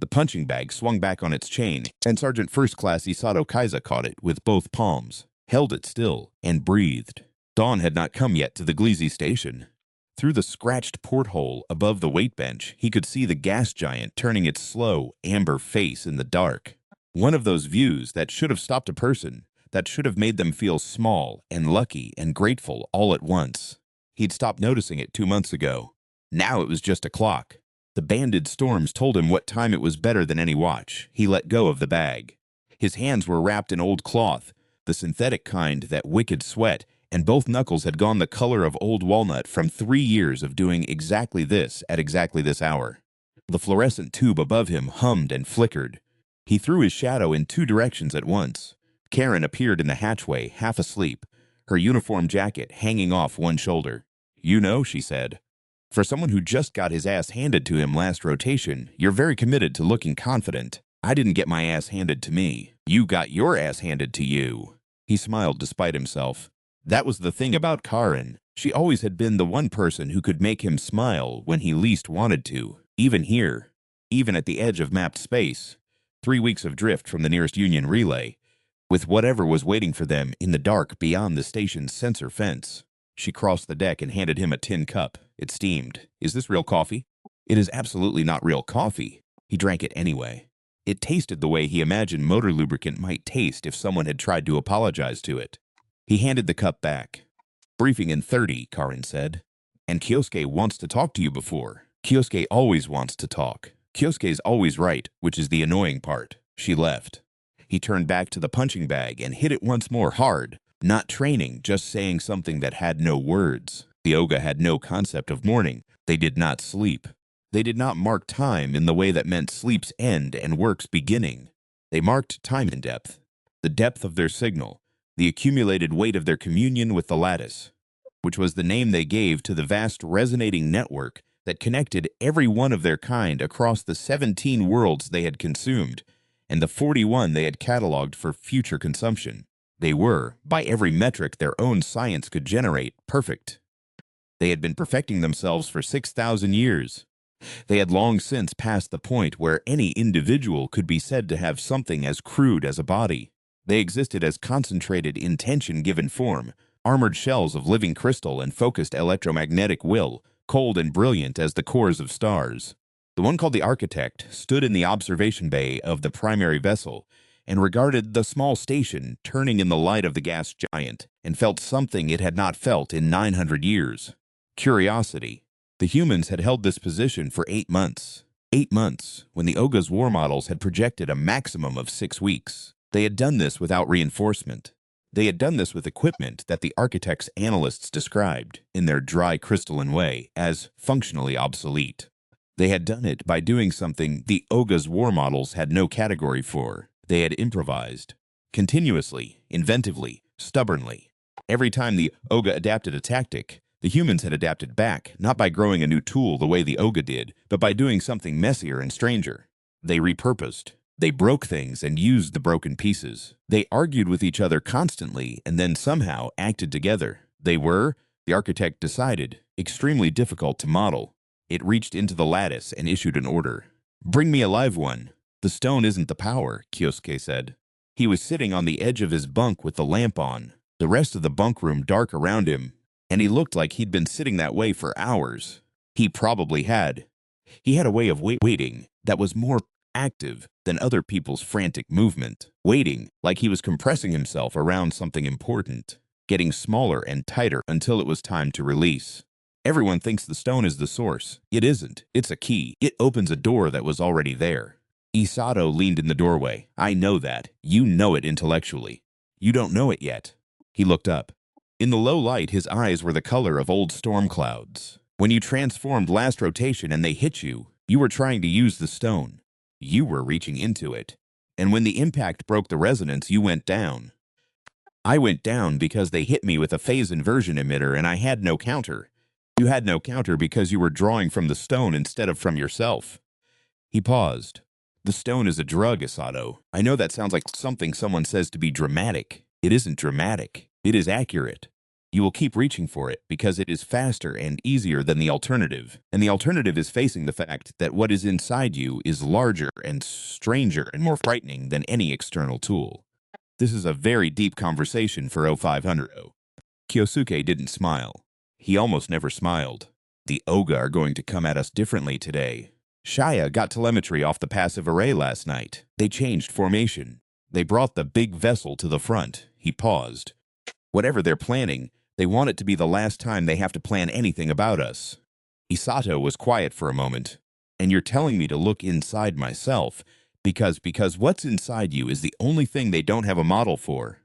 The punching bag swung back on its chain, and Sergeant First Class Isato Kaiza caught it with both palms, held it still, and breathed. Dawn had not come yet to the Gleezy station. Through the scratched porthole above the weight bench, he could see the gas giant turning its slow, amber face in the dark. One of those views that should have stopped a person, that should have made them feel small and lucky and grateful all at once. He'd stopped noticing it 2 months ago. Now it was just a clock. The banded storms told him what time it was better than any watch. He let go of the bag. His hands were wrapped in old cloth, the synthetic kind that wicked sweat, and both knuckles had gone the color of old walnut from 3 years of doing exactly this at exactly this hour. The fluorescent tube above him hummed and flickered. He threw his shadow in 2 directions at once. Karen appeared in the hatchway, half asleep, her uniform jacket hanging off one shoulder. "You know," she said, "for someone who just got his ass handed to him last rotation, you're very committed to looking confident. I didn't get my ass handed to me. You got your ass handed to you." He smiled despite himself. That was the thing about Karen. She always had been the one person who could make him smile when he least wanted to, even here, even at the edge of mapped space, 3 weeks of drift from the nearest Union relay, with whatever was waiting for them in the dark beyond the station's sensor fence. She crossed the deck and handed him a tin cup. It steamed. "Is this real coffee?" "It is absolutely not real coffee." He drank it anyway. It tasted the way he imagined motor lubricant might taste if someone had tried to apologize to it. He handed the cup back. "Briefing in 30, Karen said. "And Kyosuke wants to talk to you before." "Kyosuke always wants to talk. Kyosuke's always right, which is the annoying part." She left. He turned back to the punching bag and hit it once more hard. Not training, just saying something that had no words. The Oga had no concept of morning. They did not sleep. They did not mark time in the way that meant sleep's end and work's beginning. They marked time in depth. The depth of their signal. The accumulated weight of their communion with the lattice, which was the name they gave to the vast resonating network that connected every one of their kind across the 17 worlds they had consumed and the 41 they had cataloged for future consumption. They were, by every metric their own science could generate, perfect. They had been perfecting themselves for 6,000 years. They had long since passed the point where any individual could be said to have something as crude as a body. They existed as concentrated intention-given form, armored shells of living crystal and focused electromagnetic will, cold and brilliant as the cores of stars. The one called the Architect stood in the observation bay of the primary vessel and regarded the small station turning in the light of the gas giant and felt something it had not felt in 900 years. Curiosity. The humans had held this position for 8 months. 8 months, when the Oga's war models had projected a maximum of 6 weeks. They had done this without reinforcement. They had done this with equipment that the Architect's analysts described, in their dry crystalline way, as functionally obsolete. They had done it by doing something the Oga's war models had no category for. They had improvised. Continuously, inventively, stubbornly. Every time the Oga adapted a tactic, the humans had adapted back, not by growing a new tool the way the Oga did, but by doing something messier and stranger. They repurposed. They broke things and used the broken pieces. They argued with each other constantly and then somehow acted together. They were, the Architect decided, extremely difficult to model. It reached into the lattice and issued an order. "Bring me a live one." "The stone isn't the power," Kyosuke said. He was sitting on the edge of his bunk with the lamp on, the rest of the bunk room dark around him, and he looked like he'd been sitting that way for hours. He probably had. He had a way of waiting that was more active than other people's frantic movement. Waiting like he was compressing himself around something important, getting smaller and tighter until it was time to release. Everyone thinks the stone is the source. It isn't. It's a key. It opens a door that was already there. Isato leaned in the doorway. "I know that. You know it intellectually. You don't know it yet." He looked up. In the low light, his eyes were the color of old storm clouds. When you transformed last rotation and they hit you, you were trying to use the stone. You were reaching into it. And when the impact broke the resonance, you went down. I went down because they hit me with a phase inversion emitter and I had no counter. You had no counter because you were drawing from the stone instead of from yourself. He paused. "The stone is a drug, Isato. I know that sounds like something someone says to be dramatic. It isn't dramatic. It is accurate. You will keep reaching for it because it is faster and easier than the alternative. And the alternative is facing the fact that what is inside you is larger and stranger and more frightening than any external tool. This is a very deep conversation for 0500. Kyosuke didn't smile. He almost never smiled. The Oga are going to come at us differently today. Shaya got telemetry off the passive array last night. They changed formation. They brought the big vessel to the front. He paused. Whatever they're planning, they want it to be the last time they have to plan anything about us. Isato was quiet for a moment. And you're telling me to look inside myself because what's inside you is the only thing they don't have a model for.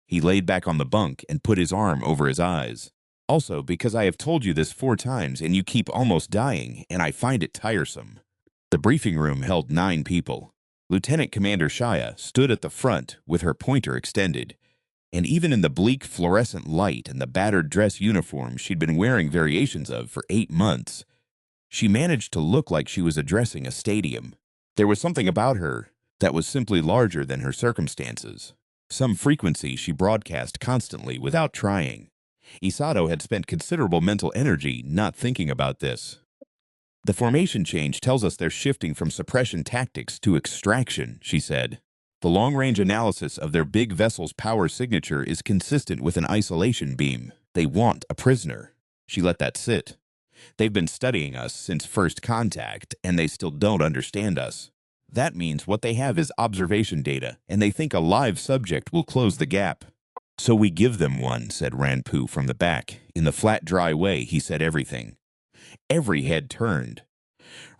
He laid back on the bunk and put his arm over his eyes. Also, because I have told you this 4 times and you keep almost dying, and I find it tiresome. The briefing room held 9 people. Lieutenant Commander Shaya stood at the front with her pointer extended, and even in the bleak fluorescent light and the battered dress uniform she'd been wearing variations of for 8 months, she managed to look like she was addressing a stadium. There was something about her that was simply larger than her circumstances. Some frequency she broadcast constantly without trying. Isato had spent considerable mental energy not thinking about this. The formation change tells us they're shifting from suppression tactics to extraction, she said. The long-range analysis of their big vessel's power signature is consistent with an isolation beam. They want a prisoner. She let that sit. They've been studying us since first contact, and they still don't understand us. That means what they have is observation data, and they think a live subject will close the gap. So we give them one, said Ranpu from the back. In the flat, dry way, he said everything. Every head turned.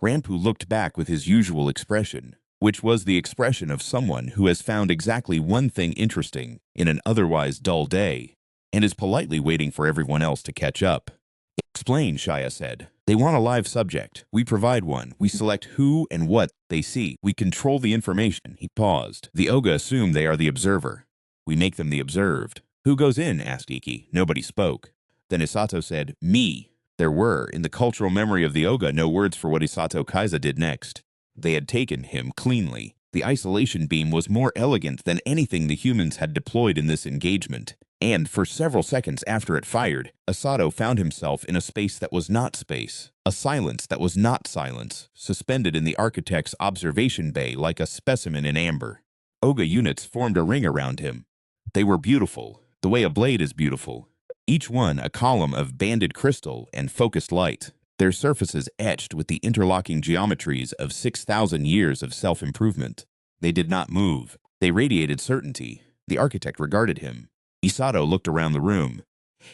Ranpu looked back with his usual expression, which was the expression of someone who has found exactly one thing interesting in an otherwise dull day, and is politely waiting for everyone else to catch up. Explain, Shaya said. They want a live subject. We provide one. We select who and what they see. We control the information. He paused. The Oga assume they are the observer. We make them the observed. Who goes in? Asked Iki. Nobody spoke. Then Isato said, me. There were, in the cultural memory of the Oga, no words for what Isato Kaiza did next. They had taken him cleanly. The isolation beam was more elegant than anything the humans had deployed in this engagement. And for several seconds after it fired, Isato found himself in a space that was not space, a silence that was not silence, suspended in the architect's observation bay like a specimen in amber. Oga units formed a ring around him. They were beautiful, the way a blade is beautiful. Each one a column of banded crystal and focused light, their surfaces etched with the interlocking geometries of 6,000 years of self-improvement. They did not move. They radiated certainty. The architect regarded him. Isato looked around the room.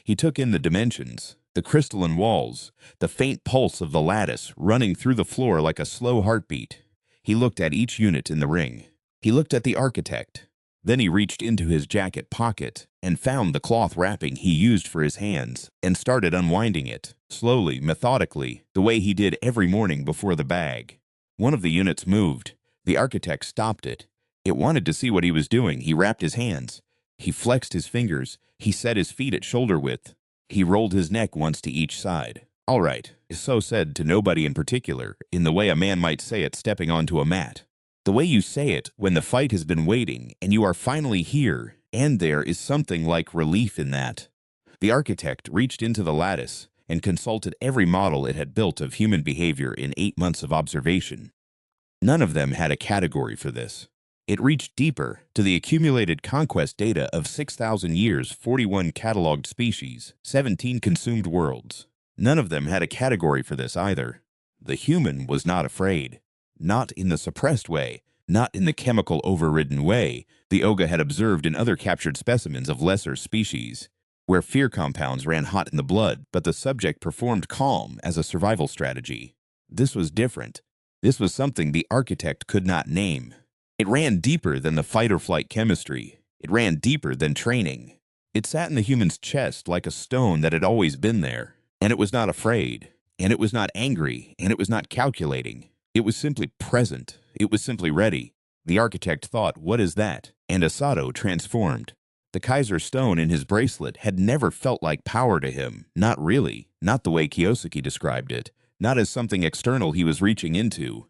He took in the dimensions, the crystalline walls, the faint pulse of the lattice running through the floor like a slow heartbeat. He looked at each unit in the ring. He looked at the architect. Then he reached into his jacket pocket and found the cloth wrapping he used for his hands and started unwinding it, slowly, methodically, the way he did every morning before the bag. One of the units moved. The architect stopped it. It wanted to see what he was doing. He wrapped his hands. He flexed his fingers. He set his feet at shoulder width. He rolled his neck once to each side. All right, so said to nobody in particular, in the way a man might say it stepping onto a mat. The way you say it when the fight has been waiting and you are finally here, and there is something like relief in that. The architect reached into the lattice and consulted every model it had built of human behavior in 8 months of observation. None of them had a category for this. It reached deeper to the accumulated conquest data of 6,000 years, 41 cataloged species, 17 consumed worlds. None of them had a category for this either. The human was not afraid. Not in the suppressed way, not in the chemical overridden way the Oga had observed in other captured specimens of lesser species, where fear compounds ran hot in the blood, but the subject performed calm as a survival strategy. This was different. This was something the architect could not name. It ran deeper than the fight-or-flight chemistry. It ran deeper than training. It sat in the human's chest like a stone that had always been there, and it was not afraid, and it was not angry, and it was not calculating. It was simply present. It was simply ready. The architect thought, what is that? And Isato transformed. The Kaiser stone in his bracelet had never felt like power to him. Not really. Not the way Kyosuke described it. Not as something external he was reaching into.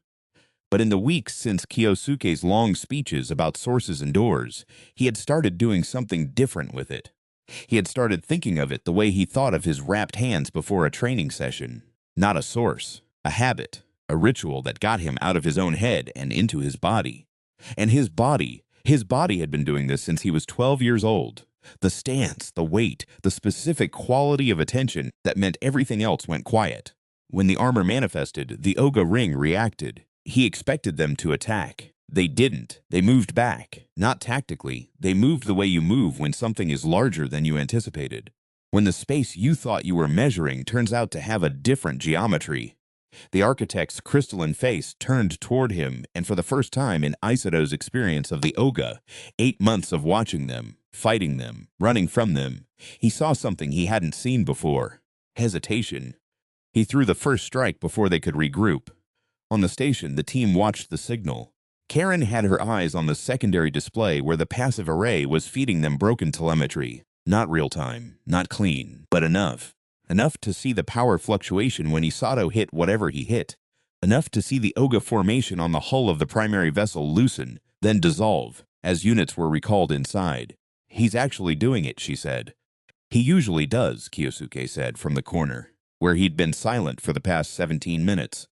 But in the weeks since Kyosuke's long speeches about sources and doors, he had started doing something different with it. He had started thinking of it the way he thought of his wrapped hands before a training session. Not a source, a habit, a ritual that got him out of his own head and into his body. And his body had been doing this since he was 12 years old. The stance, the weight, the specific quality of attention that meant everything else went quiet. When the armor manifested, the Oga ring reacted. He expected them to attack. They didn't. They moved back. Not tactically. They moved the way you move when something is larger than you anticipated. When the space you thought you were measuring turns out to have a different geometry. The architect's crystalline face turned toward him, and for the first time in Isato's experience of the Oga, 8 months of watching them, fighting them, running from them, he saw something he hadn't seen before. Hesitation. He threw the first strike before they could regroup. On the station, the team watched the signal. Karen had her eyes on the secondary display where the passive array was feeding them broken telemetry. Not real time, not clean, but enough. Enough to see the power fluctuation when Isato hit whatever he hit. Enough to see the Oga formation on the hull of the primary vessel loosen, then dissolve, as units were recalled inside. He's actually doing it, she said. He usually does, Kiyosuke said from the corner, where he'd been silent for the past 17 minutes.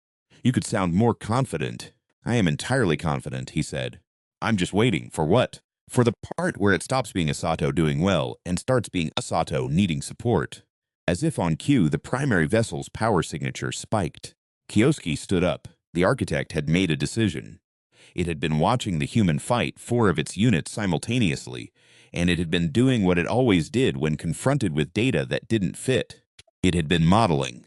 You could sound more confident. I am entirely confident, he said. I'm just waiting. For what? For the part where it stops being Isato doing well and starts being Isato needing support. As if on cue, the primary vessel's power signature spiked. Kiyosuke stood up. The architect had made a decision. It had been watching the human fight 4 of its units simultaneously, and it had been doing what it always did when confronted with data that didn't fit. It had been modeling.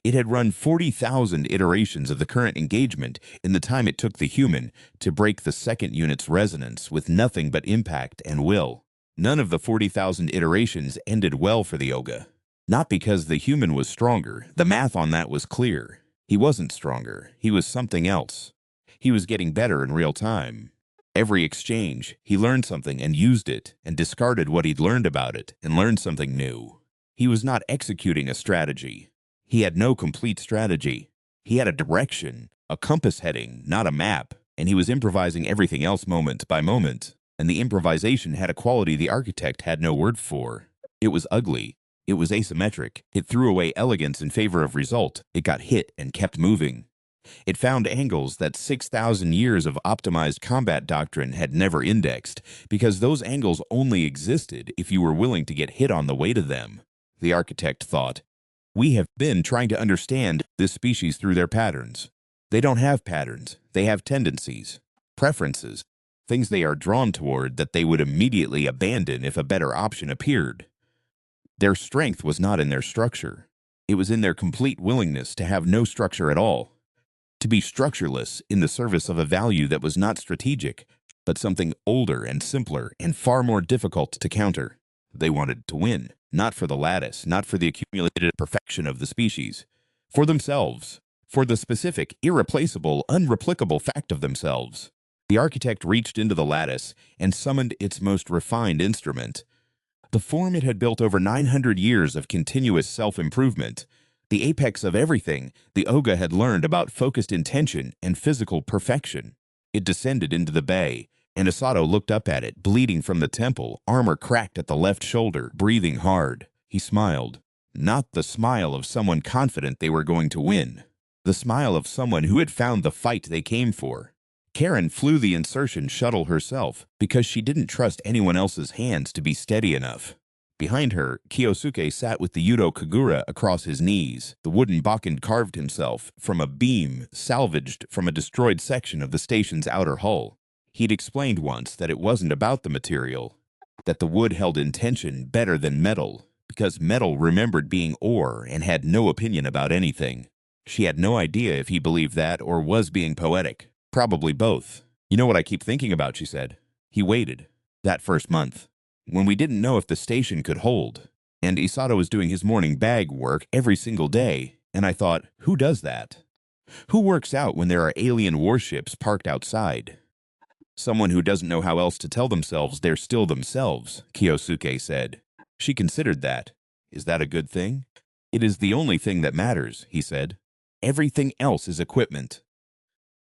It had run 40,000 iterations of the current engagement in the time it took the human to break the second unit's resonance with nothing but impact and will. None of the 40,000 iterations ended well for the Oga. Not because the human was stronger. The math on that was clear. He wasn't stronger. He was something else. He was getting better in real time. Every exchange, he learned something and used it, and discarded what he'd learned about it and learned something new. He was not executing a strategy. He had no complete strategy. He had a direction, a compass heading, not a map, and he was improvising everything else moment by moment. And the improvisation had a quality the architect had no word for. It was ugly. It was asymmetric. It threw away elegance in favor of result. It got hit and kept moving. It found angles that 6,000 years of optimized combat doctrine had never indexed, because those angles only existed if you were willing to get hit on the way to them. The architect thought, we have been trying to understand this species through their patterns. They don't have patterns. They have tendencies, preferences, things they are drawn toward that they would immediately abandon if a better option appeared. Their strength was not in their structure. It was in their complete willingness to have no structure at all, to be structureless in the service of a value that was not strategic, but something older and simpler and far more difficult to counter. They wanted to win, not for the lattice, not for the accumulated perfection of the species, for themselves, for the specific, irreplaceable, unreplicable fact of themselves. The architect reached into the lattice and summoned its most refined instrument, the form it had built over 900 years of continuous self-improvement, the apex of everything the Oga had learned about focused intention and physical perfection. It descended into the bay, and Isato looked up at it, bleeding from the temple, armor cracked at the left shoulder, breathing hard. He smiled. Not the smile of someone confident they were going to win. The smile of someone who had found the fight they came for. Karen flew the insertion shuttle herself because she didn't trust anyone else's hands to be steady enough. Behind her, Kiyosuke sat with the Yudo Kagura across his knees. The wooden Bakken carved himself from a beam salvaged from a destroyed section of the station's outer hull. He'd explained once that it wasn't about the material, that the wood held intention better than metal, because metal remembered being ore and had no opinion about anything. She had no idea if he believed that or was being poetic. Probably both. You know what I keep thinking about, she said. He waited. That first month. When we didn't know if the station could hold. And Isato was doing his morning bag work every single day. And I thought, who does that? Who works out when there are alien warships parked outside? Someone who doesn't know how else to tell themselves they're still themselves, Kiyosuke said. She considered that. Is that a good thing? It is the only thing that matters, he said. Everything else is equipment.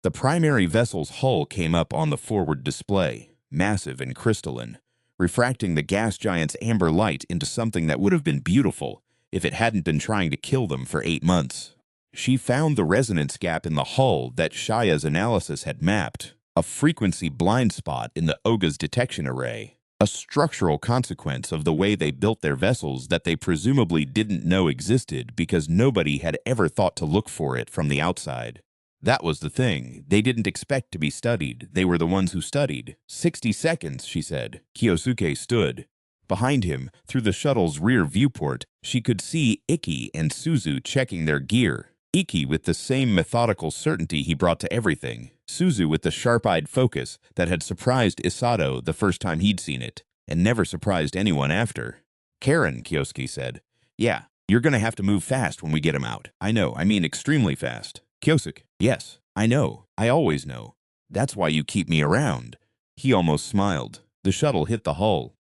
The primary vessel's hull came up on the forward display, massive and crystalline, refracting the gas giant's amber light into something that would have been beautiful if it hadn't been trying to kill them for 8 months. She found the resonance gap in the hull that Shaya's analysis had mapped, a frequency blind spot in the Oga's detection array, a structural consequence of the way they built their vessels that they presumably didn't know existed because nobody had ever thought to look for it from the outside. That was the thing. They didn't expect to be studied. They were the ones who studied. 60 seconds, she said. Kyosuke stood. Behind him, through the shuttle's rear viewport, she could see Ikki and Suzu checking their gear. Ikki with the same methodical certainty he brought to everything. Suzu with the sharp-eyed focus that had surprised Isato the first time he'd seen it, and never surprised anyone after. Karen, Kyosuke said. Yeah, you're gonna have to move fast when we get him out. I know, I mean extremely fast. Kyosuke. Yes, I know. I always know. That's why you keep me around. He almost smiled. The shuttle hit the hull.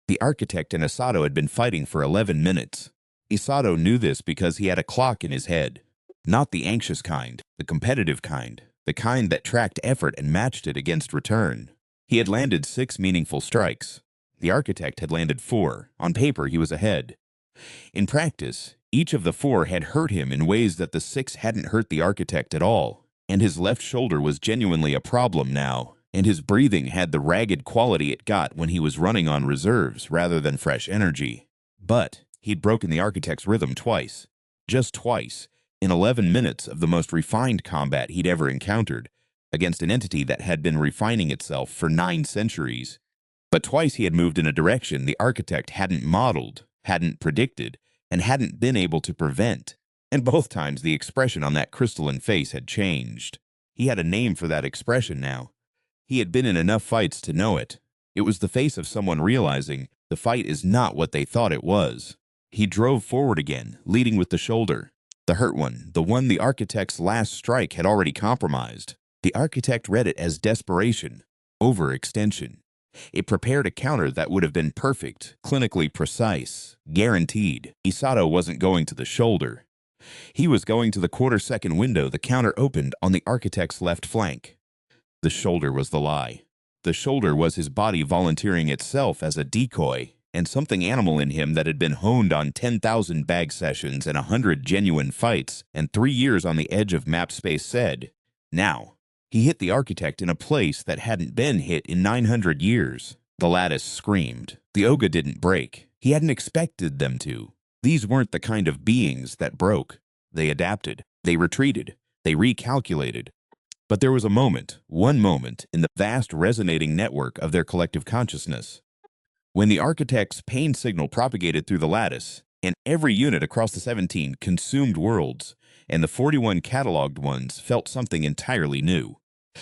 The architect and Isato had been fighting for 11 minutes. Isato knew this because he had a clock in his head. Not the anxious kind, the competitive kind, the kind that tracked effort and matched it against return. He had landed 6 meaningful strikes. The architect had landed 4. On paper, he was ahead. In practice, each of the 4 had hurt him in ways that the 6 hadn't hurt the architect at all, and his left shoulder was genuinely a problem now, and his breathing had the ragged quality it got when he was running on reserves rather than fresh energy. But he'd broken the architect's rhythm twice. Just twice, in 11 minutes of the most refined combat he'd ever encountered, against an entity that had been refining itself for 9 centuries. But twice he had moved in a direction the architect hadn't modeled, hadn't predicted, and hadn't been able to prevent, and both times the expression on that crystalline face had changed. He had a name for that expression now. He had been in enough fights to know it. It was the face of someone realizing the fight is not what they thought it was. He drove forward again, leading with the shoulder. The hurt one, the one the architect's last strike had already compromised. The architect read it as desperation, overextension. It prepared a counter that would have been perfect, clinically precise, guaranteed. Isato wasn't going to the shoulder. He was going to the quarter-second window the counter opened on the architect's left flank. The shoulder was the lie. The shoulder was his body volunteering itself as a decoy, and something animal in him that had been honed on 10,000 bag sessions and 100 genuine fights and 3 years on the edge of map space said, now. He hit the architect in a place that hadn't been hit in 900 years. The lattice screamed. The Oga didn't break. He hadn't expected them to. These weren't the kind of beings that broke. They adapted. They retreated. They recalculated. But there was a moment, one moment, in the vast resonating network of their collective consciousness. When the architect's pain signal propagated through the lattice, and every unit across the 17 consumed worlds, and the 41 cataloged ones felt something entirely new.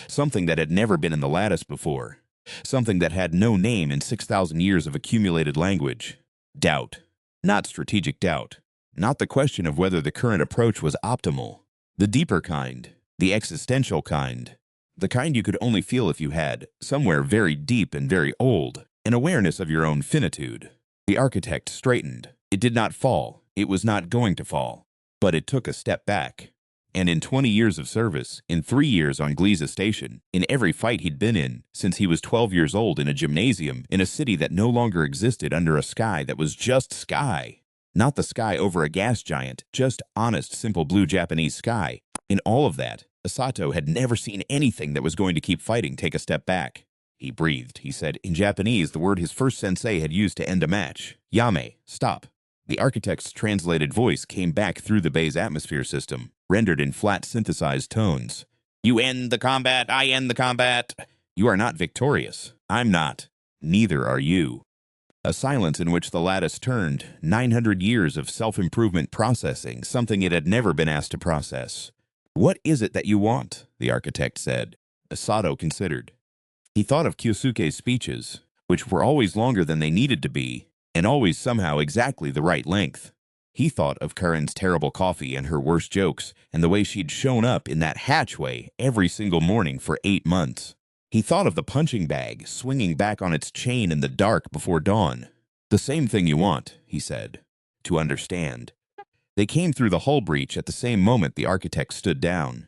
Something that had never been in the lattice before. Something that had no name in 6,000 years of accumulated language. Doubt. Not strategic doubt. Not the question of whether the current approach was optimal. The deeper kind. The existential kind. The kind you could only feel if you had, somewhere very deep and very old, an awareness of your own finitude. The architect straightened. It did not fall. It was not going to fall. But it took a step back. And in 20 years of service, in 3 years on Gliza Station, in every fight he'd been in, since he was 12 years old in a gymnasium, in a city that no longer existed under a sky that was just sky. Not the sky over a gas giant, just honest, simple blue Japanese sky. In all of that, Isato had never seen anything that was going to keep fighting take a step back. He breathed. He said, in Japanese, the word his first sensei had used to end a match. Yame, stop. The architect's translated voice came back through the bay's atmosphere system, rendered in flat synthesized tones. You end the combat, I end the combat. You are not victorious. I'm not. Neither are you. A silence in which the lattice turned, 900 years of self-improvement processing, something it had never been asked to process. What is it that you want? The architect said. Isato considered. He thought of Kyosuke's speeches, which were always longer than they needed to be, and always somehow exactly the right length. He thought of Karen's terrible coffee and her worst jokes, and the way she'd shown up in that hatchway every single morning for 8 months. He thought of the punching bag swinging back on its chain in the dark before dawn. The same thing you want, he said, to understand. They came through the hull breach at the same moment the architect stood down.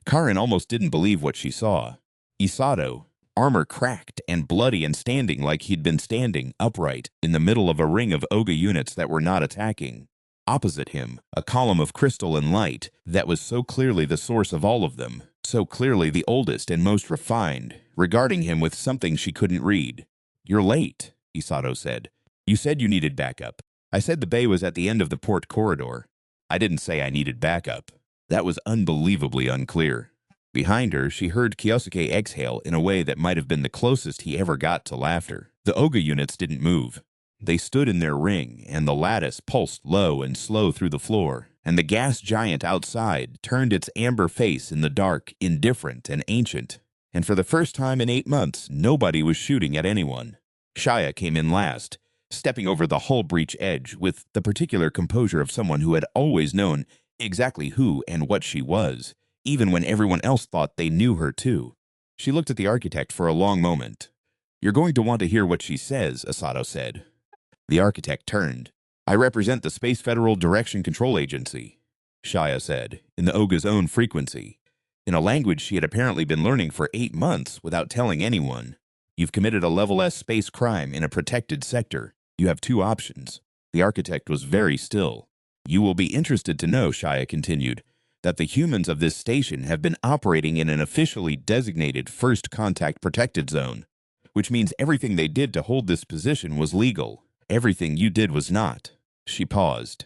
Karen almost didn't believe what she saw. Isato, armor cracked and bloody and standing like he'd been standing upright in the middle of a ring of Oga units that were not attacking. Opposite him, a column of crystal and light that was so clearly the source of all of them, so clearly the oldest and most refined, regarding him with something she couldn't read. "You're late," Isato said. "You said you needed backup. I said the bay was at the end of the port corridor. I didn't say I needed backup." That was unbelievably unclear. Behind her, she heard Kyosuke exhale in a way that might have been the closest he ever got to laughter. The Oga units didn't move. They stood in their ring, and the lattice pulsed low and slow through the floor, and the gas giant outside turned its amber face in the dark, indifferent and ancient. And for the first time in 8 months, nobody was shooting at anyone. Shia came in last, stepping over the hull breach edge with the particular composure of someone who had always known exactly who and what she was, even when everyone else thought they knew her too. She looked at the architect for a long moment. "You're going to want to hear what she says," Isato said. The architect turned. "I represent the Space Federal Direction Control Agency," Shia said, in the Oga's own frequency, in a language she had apparently been learning for 8 months without telling anyone. "You've committed a Level S space crime in a protected sector. You have 2 options." The architect was very still. "You will be interested to know," Shia continued, "that the humans of this station have been operating in an officially designated First Contact Protected Zone, which means everything they did to hold this position was legal. Everything you did was not." She paused.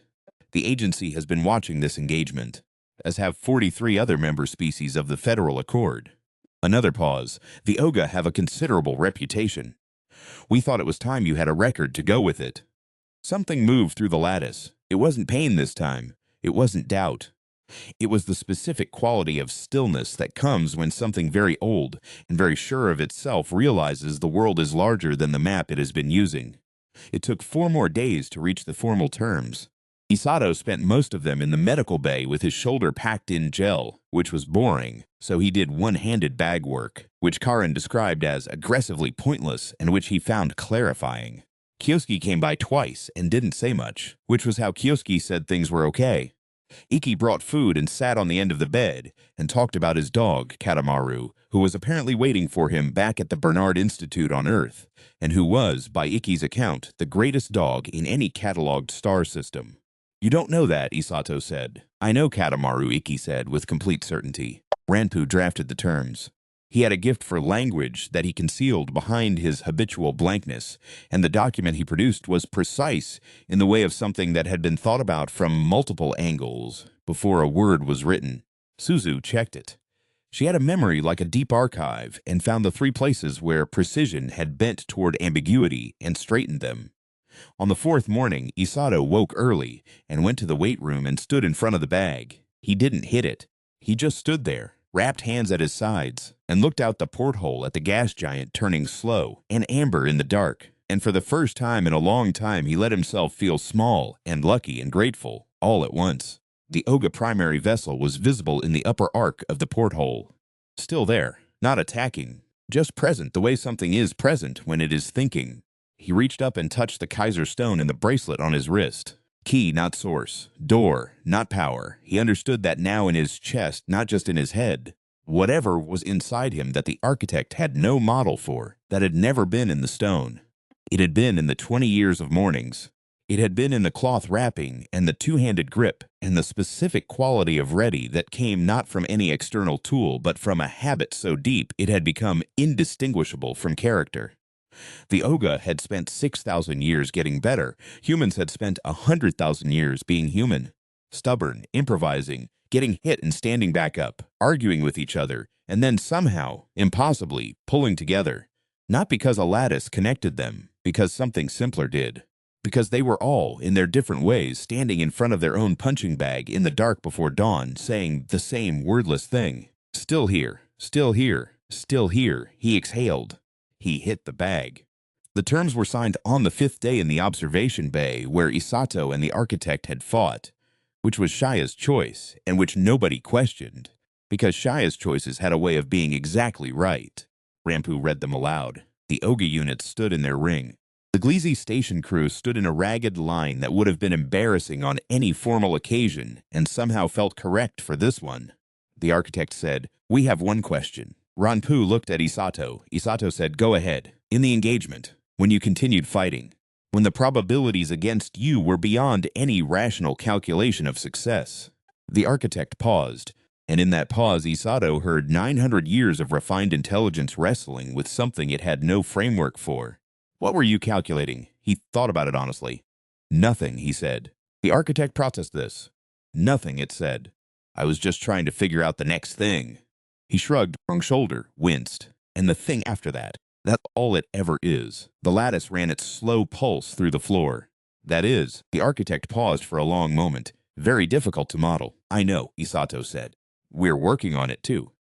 "The agency has been watching this engagement, as have 43 other member species of the Federal Accord." Another pause. "The Oga have a considerable reputation. We thought it was time you had a record to go with it." Something moved through the lattice. It wasn't pain this time. It wasn't doubt. It was the specific quality of stillness that comes when something very old and very sure of itself realizes the world is larger than the map it has been using. It took 4 more days to reach the formal terms. Isato spent most of them in the medical bay with his shoulder packed in gel, which was boring, so he did one-handed bag work, which Karin described as aggressively pointless and which he found clarifying. Kyosuke came by twice and didn't say much, which was how Kyosuke said things were okay. Iki brought food and sat on the end of the bed and talked about his dog, Katamaru, who was apparently waiting for him back at the Bernard Institute on Earth, and who was, by Iki's account, the greatest dog in any catalogued star system. "You don't know that," Isato said. "I know Katamaru," Iki said with complete certainty. Ranpu drafted the terms. He had a gift for language that he concealed behind his habitual blankness, and the document he produced was precise in the way of something that had been thought about from multiple angles before a word was written. Suzu checked it. She had a memory like a deep archive and found the 3 places where precision had bent toward ambiguity and straightened them. On the 4th morning, Isato woke early and went to the weight room and stood in front of the bag. He didn't hit it. He just stood there, wrapped hands at his sides, and looked out the porthole at the gas giant turning slow and amber in the dark. And for the first time in a long time, he let himself feel small and lucky and grateful all at once. The Oga primary vessel was visible in the upper arc of the porthole. Still there, not attacking, just present the way something is present when it is thinking. He reached up and touched the Kaiser stone in the bracelet on his wrist. Key, not source. Door, not power. He understood that now in his chest, not just in his head. Whatever was inside him that the architect had no model for, that had never been in the stone. It had been in the 20 years of mornings. It had been in the cloth wrapping and the 2-handed grip and the specific quality of ready that came not from any external tool but from a habit so deep it had become indistinguishable from character. The Oga had spent 6,000 years getting better. Humans had spent 100,000 years being human. Stubborn, improvising, getting hit and standing back up, arguing with each other, and then somehow, impossibly, pulling together. Not because a lattice connected them, because something simpler did. Because they were all, in their different ways, standing in front of their own punching bag in the dark before dawn, saying the same wordless thing. "Still here, still here, still here," he exhaled. He hit the bag. The terms were signed on the 5th day in the observation bay where Isato and the architect had fought, which was Shia's choice and which nobody questioned, because Shia's choices had a way of being exactly right. Ranpu read them aloud. The Oga units stood in their ring. The Gliese station crew stood in a ragged line that would have been embarrassing on any formal occasion and somehow felt correct for this one. The architect said, "We have one question. Ranpu looked at Isato. Isato said, "Go ahead. In the engagement, when you continued fighting, when the probabilities against you were beyond any rational calculation of success." The architect paused, and in that pause Isato heard 900 years of refined intelligence wrestling with something it had no framework for. "What were you calculating?" He thought about it honestly. "Nothing," he said. The architect processed this. "Nothing," it said. "I was just trying to figure out the next thing." He shrugged one shoulder, winced. "And the thing after that, that's all it ever is." The lattice ran its slow pulse through the floor. "That is," the architect paused for a long moment. "Very difficult to model." "I know," Isato said. "We're working on it, too."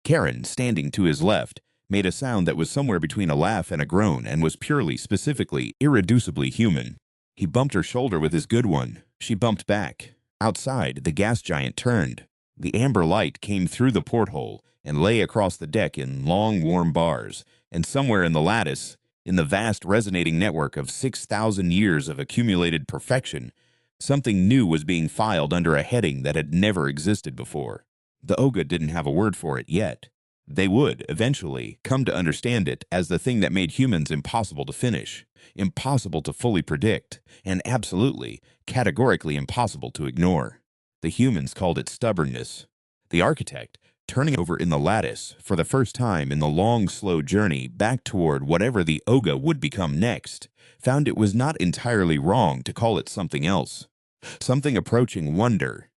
Karen, standing to his left, made a sound that was somewhere between a laugh and a groan and was purely, specifically, irreducibly human. He bumped her shoulder with his good one. She bumped back. Outside, the gas giant turned. The amber light came through the porthole and lay across the deck in long, warm bars, and somewhere in the lattice, in the vast resonating network of 6,000 years of accumulated perfection, something new was being filed under a heading that had never existed before. The Oga didn't have a word for it yet. They would, eventually, come to understand it as the thing that made humans impossible to finish, impossible to fully predict, and absolutely, categorically impossible to ignore. The humans called it stubbornness. The architect, turning over in the lattice, for the first time in the long, slow journey back toward whatever the Oga would become next, found it was not entirely wrong to call it something else. Something approaching wonder,